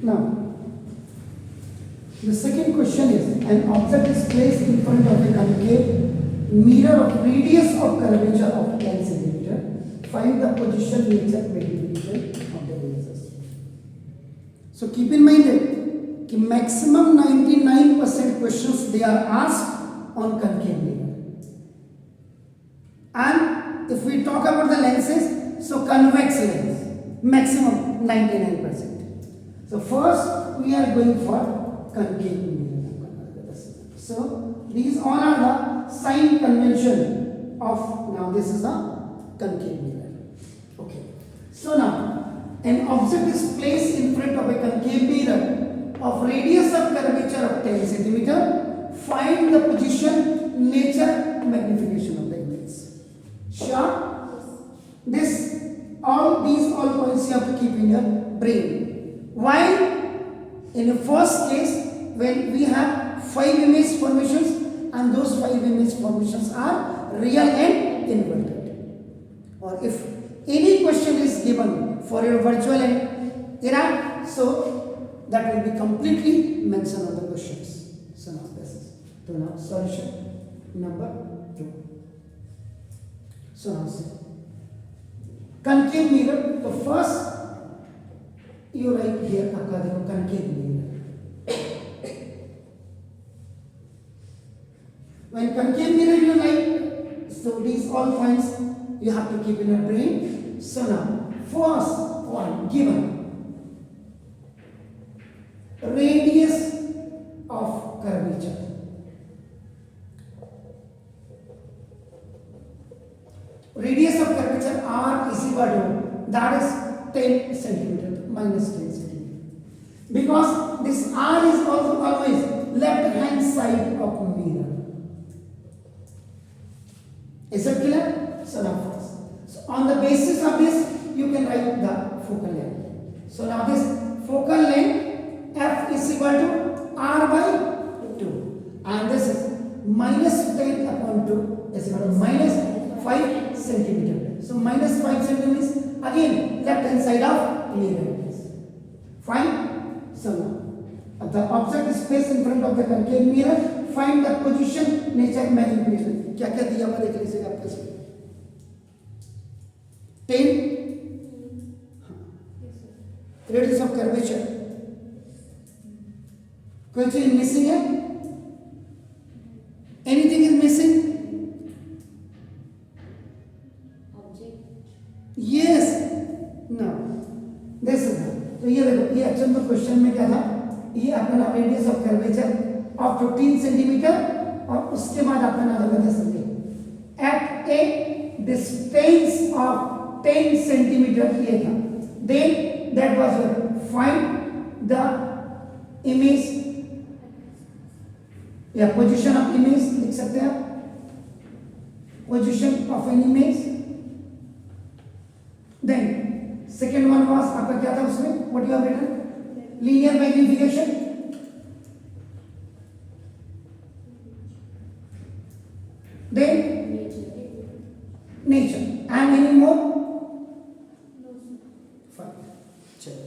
Now, the second question is, an object is placed in front of a concave mirror of radius of curvature of 10 centimeter. Find the position, nature, magnification of the images. So keep in mind that maximum 99% questions they are asked on concave mirror. And if we talk about the lenses, so convex lens, maximum 99%. So first we are going for concave mirror. So these all are the sign convention of, now this is the concave mirror. Okay. So now an object is placed in front of a concave mirror of radius of curvature of 10 centimeter. Find the position, nature, magnification of the image. Sure? These all points you have to keep in your brain. While in the first case, when we have 5 image formations and those 5 image formations are real and inverted. Or if any question is given for your virtual and error, so that will be completely mentioned on the questions. So now this is solution number 2. So now see, concave mirror. So first you write here concave mirror. When concave mirror you write, so these all points you have to keep in your brain. So now first one given, radius of curvature. Radius of curvature R is equal to, that is 10 centimeter, minus 10 centimeter. Because this R is also always left hand side of mirror. Is it clear? So now first. So on the basis of this, you can write the focal length. So now this focal length F is equal to R by 2. And this is minus 10 upon 2 is equal to minus 5 centimeter. So minus 5 centimeters again left hand side of mirror. Fine. So now the object is placed in front of the concave mirror. Find the position, nature, magnification. क्या क्या दिया हुआ देख लीजिएगा आपके इसमें 10 radius of curvature. कोई चीज मिसिंग है? Anything is missing? Yes. No. This is it. तो ये देखो, ये एक्चुअल में क्वेश्चन में क्या था, ये अपना radius of curvature of 15 centimetre और उसके बाद अपना लगा समझे at a distance of 10 centimetre ये था. Then that was find the image या पोजीशन ऑफ इमेज लिख सकते हैं आप, position of an image. Then second one was आपका क्या था उसमें, what you have written, linear magnification. Then nature and any more? Fine. चलो.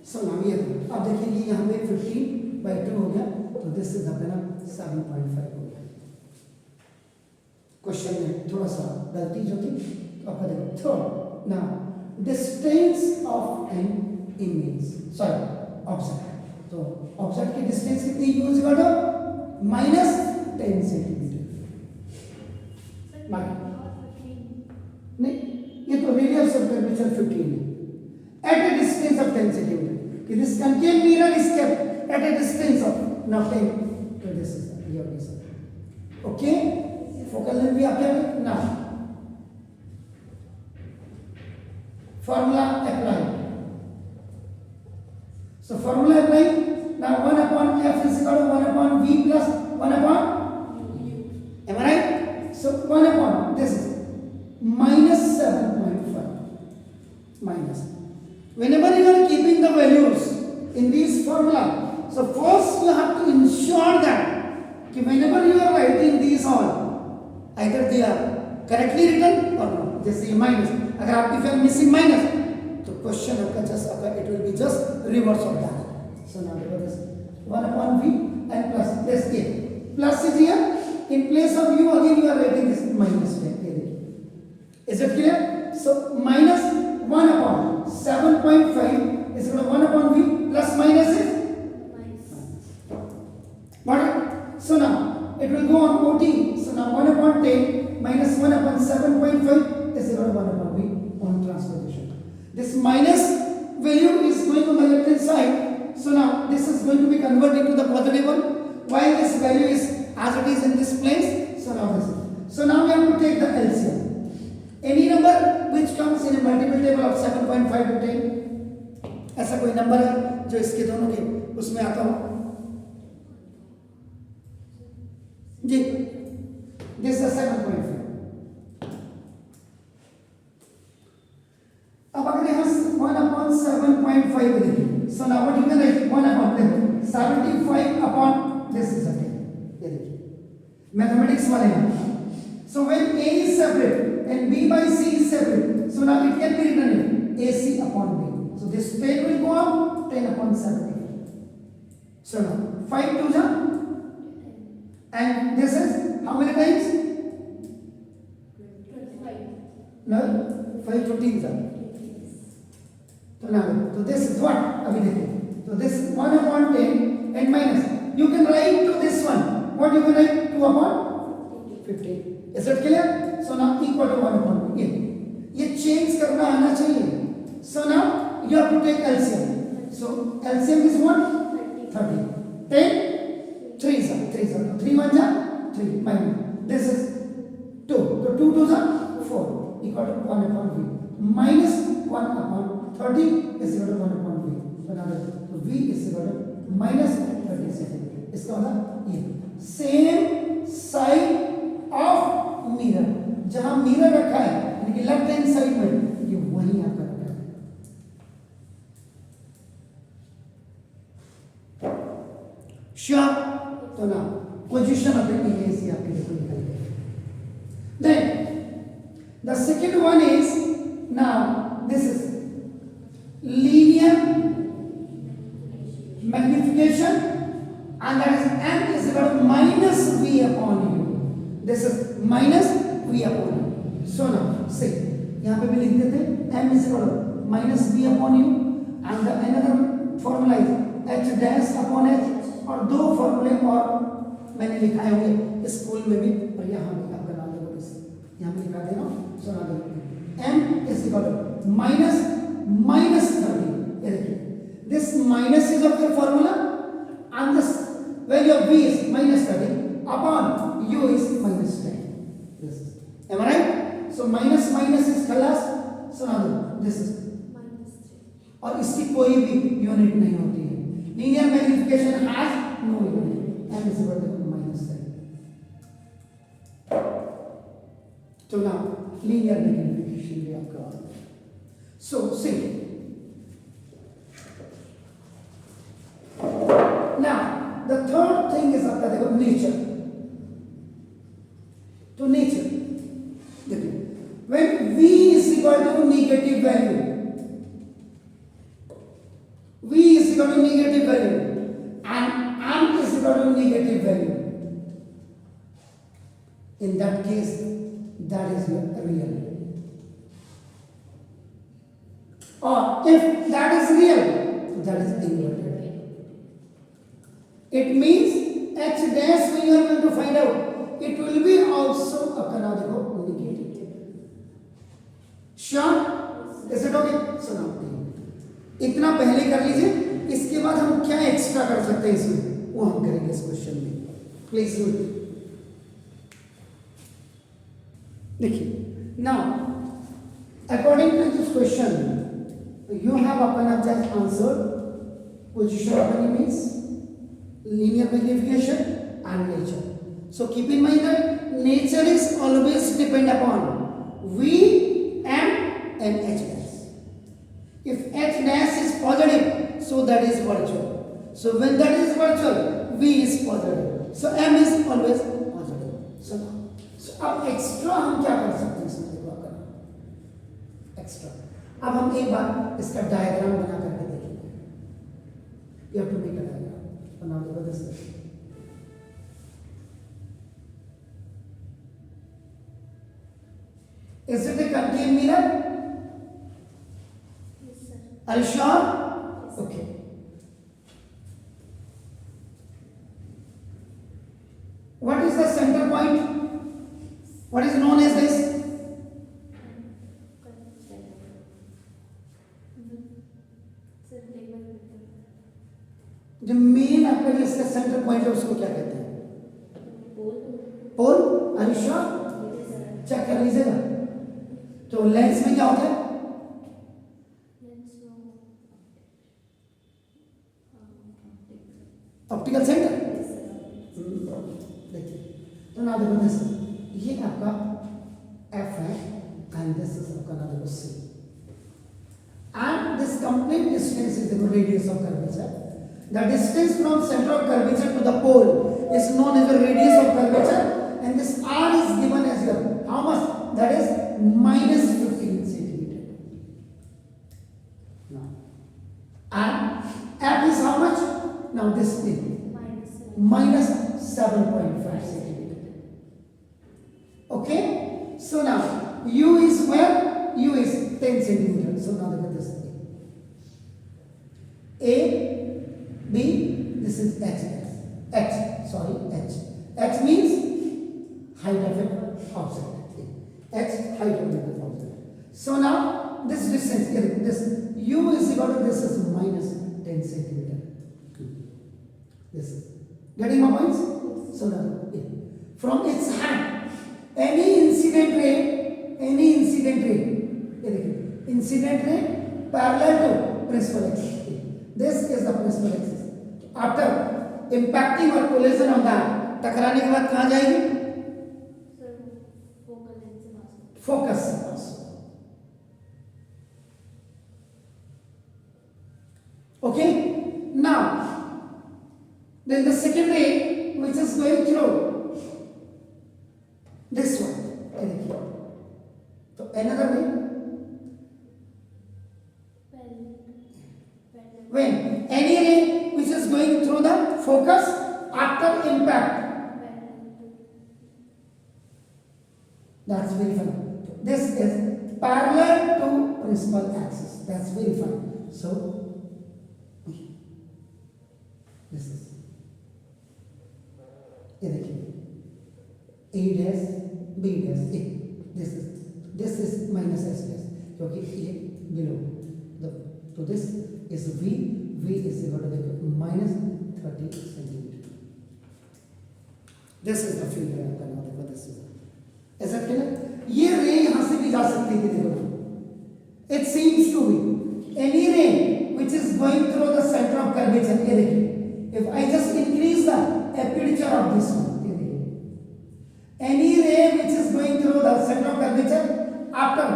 So now ये अब देखिए यहाँ पे 15/2 हो गया, तो दिस इज अपना 7.5 हो गया. क्वेश्चन में थोड़ा सा गलती जो थी तो आपका देखो third. Now distance of an image, sorry object. तो ऑब्जेक्ट की डिस्टेंस कितनी यूज करो, माइनस 10 सेंटीमीटर. नहीं, ये तो रेडियस ऑफ कर्वेचर 15 है at a distance of 10 centimetre. कि this concave mirror is kept at a distance of now 10 to this is your reason. Okay, focal length भी आपके में now formula apply. So formula apply. Now 1 upon f is equal to 1 upon v plus 1 upon u. Am I right? So 1 upon this is minus 7.5 minus. Whenever you are keeping the values in this formula, so first you have to ensure that whenever you are writing these all, either they are correctly written or not. जैसे minus, अगर आप if you are missing minus, तो question आपका just आपका it will be just reverse of that. So now look at this 1 upon v and plus this a. Plus is here. In place of u again you are writing this minus 10. Is it clear? So minus 1 upon 7.5 is equal to 1 upon v plus minus is got it? So now it will go on OT. So now 1 upon 10 minus 1 upon 7.5 is equal to 1 upon v on transposition. This minus value is going on the left hand side. So now this is going to be converted to the positive one while this value is as it is in this place. So now this is. So now we have to take the LCM. Any number which comes in a multiple table of 7.5 to 10, ऐसा कोई number है जो इसके दोनों के उसमें आता हो? जी, this is 7.5. अब अगर यहाँ 1 upon 7.5 देखें, so now what you can write 1 upon 75 upon this is a 10. ये देखिए, mathematics वाले हैं. So when A is separate and B by C is separate, so now it can be written AC upon B. So this 10 will go up 10 upon 75. So now 5 to the and this is how many times? 25. No, 5 to 10. So now, so this is what? अभी देखिए. So this is 1 upon 10 and minus. You can write to this one. What you can write? 2 upon 15. Is it clear? So now equal to 1 upon 8. ये change करना आना चाहिए. So now you have to take LCM. So LCM is what? 30. 10. 3 is 3 1 is 3 minus. This is 2. So 2 2 is 4 equal to 1 upon v. Minus 1 upon 30 is equal to 1 upon v. So now so v is equal to minus 37. इसका मतलब ये same side of mirror. जहाँ mirror रखा है यानी कि left hand side में ये वही आपका रखा है. Sure. तो ना पोजीशन ऑफ द इमेज आपके लिए निकल गई. Then the second one is now this is linear magnification and that is m is equal to minus v upon u. This is minus v upon u. So now see यहाँ पे भी लिख देते m is equal to minus v upon u and the another formula is h dash upon h. और दो फॉर्मूले और मैंने लिखाए होंगे स्कूल में भी और यहाँ भी आपका नाम देखो इस यहाँ पे लिखा दे रहा हूँ. सुना दो m is equal to minus 30. ये देखिए this minus is of your formula and this value of v is minus 30 upon u is minus 10. This is, am I right? So minus minus is खलास. सुना दो this is minus 3 और इसकी कोई भी unit नहीं होती है. Linear magnification has no unit. M is equal to minus 10. So now linear magnification we have got. So see. Now the third thing is आपका देखो nature. तो nature देखिए when v is equal to negative value. V is equal to negative value and m is equal to negative value. In that case, that is real. Or if that is real, that is inverted. It means h dash when you are going to find out, it will be also a negative. Sure? Is it okay? So now. इतना पहले कर लीजिए. इसके बाद हम क्या extra कर सकते हैं इसमें वो हम करेंगे इस क्वेश्चन में. Please do it. देखिए now according to this question you have अपन अब just answer position of an image, linear magnification and nature. So keep in mind that nature is always depend upon v, m and h dash. If h dash is positive, so that is virtual. So when that is virtual, v is positive. So m is always positive. So अब extra हम क्या कर सकते हैं इसमें देखो extra. अब हम एक बार इसका डायग्राम बना करके देखेंगे. You have to make a diagram. So now look at this. Is it a concave mirror? Yes, sir. Are you sure? Yes. Okay. What is the center point? What is known as this? जो main आपका जो इसका centre point है उसको क्या कहते हैं? Pole. Are you sure? Check कर लीजिएगा। तो लेंस में क्या होता है? Optical centre. देखिए तो ना देखो दिस, ये आपका एफ है एंड दिस इज आपका ना देखो C and this complete distance is the radius of curvature. The distance from center of curvature to the pole is known as the radius of curvature, and this r is given as your how much? That is minus 15 centimeter. Now, and f is how much? Now this thing minus 7.5 centimeter. Okay? So now u is where? U is 10 centimeter. So now look at this thing. A B, this is H. H means height of an object. H, height of an object. So now, this distance, this U is equal to this is minus 10 centimeter. This is getting my points? So now, from its hand, any incident ray, incident ray parallel to principal axis. This is the principal axis. After impacting or collision on that, टकराने के बाद कहाँ जाएगी? Focus से पास। Okay? Now, then the second ray which is going through this one. So another ray. When any ray which is going through the focus after impact, that's very fine. This is parallel to principal axis. That's very fine. So this is ये देखिए A dash B dash A. This is minus S dash क्योंकि ये below the so this is V is equal to minus 30 centimeter. This is the field line का नाम देखो this is ऐसा clear? ये रे यहाँ से भी जा सकती है देखो। It seems to be any ray which is going through the center of curvature. ये देखिए if I just increase the aperture of this one, ये देखिए any ray which is going through the center of curvature after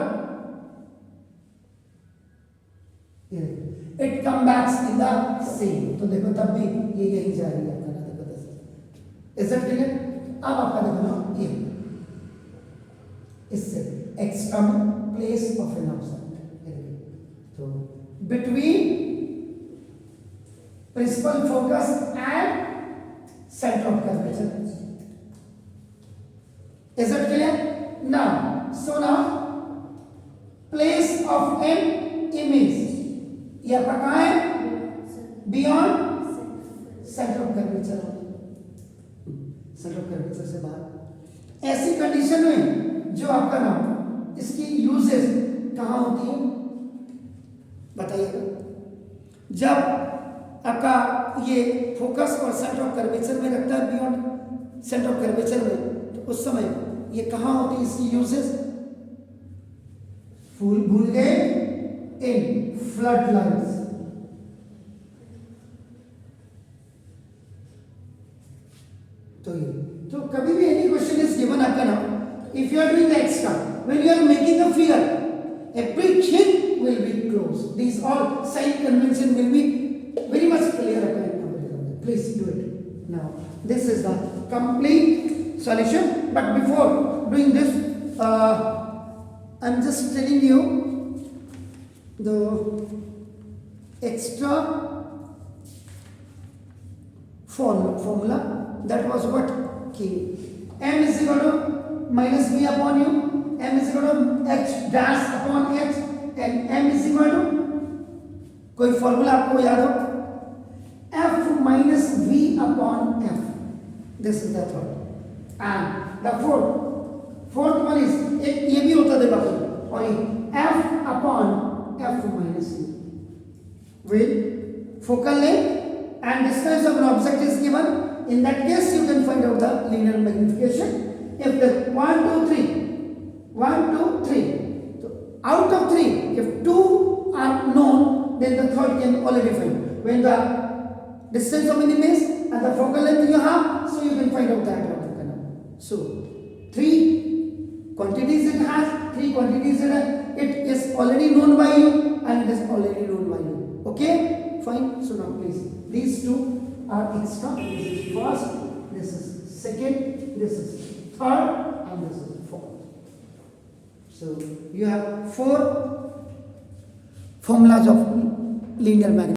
it comes back in the same. तो देखो तब भी ये यही जा रही है आपका ना देखो दस। Is that clear? अब आपका देखो ना ये इससे external place of an object. तो between principal focus and center of curvature. Is that clear? Now, so now place of an image. ये आपका कहाँ है? Beyond centre of curvature. Centre of curvature से बाहर ऐसी कंडीशन में जो आपका नाम इसकी यूजेस कहाँ होती है बताइएगा? जब आपका ये फोकस और सेंटर ऑफ कर्वेचर में रखता है बियॉन्ड सेंटर ऑफ कर्वेचर में, तो उस समय ये कहाँ होती है इसकी यूजेस? भूल गए इन फ्लड लाइन्स। तो कभी भी एनी क्वेश्चन इज गिवन आपका ना, if you are doing the extra when you are making a figure everything will be closed. These all sign convention will be very much clear. Please do it now. This is the complete solution, but before doing this I'm just telling you the extra formula. That was what? K. M is equal to minus V upon U. M is equal to H dash upon H. And M is equal to कोई formula आपको याद हो? F minus V upon F. This is the third. And the fourth one is ये भी होता देखा और ये F upon F minus U. With focal length and distance of an object is given. In that case, you can find out the linear magnification. If the 1, 2, 3, so out of 3, if 2 are known, then the third can already find. When the distance of an image and the focal length you have, so you can find out that of the canal. So 3 quantities it has, 3 quantities it is already known by you and it is already known by you. Okay, fine. So now please, these two are extra. This is first, this is second, this is third, and this is fourth. So you have 4 formulas of linear magnetism.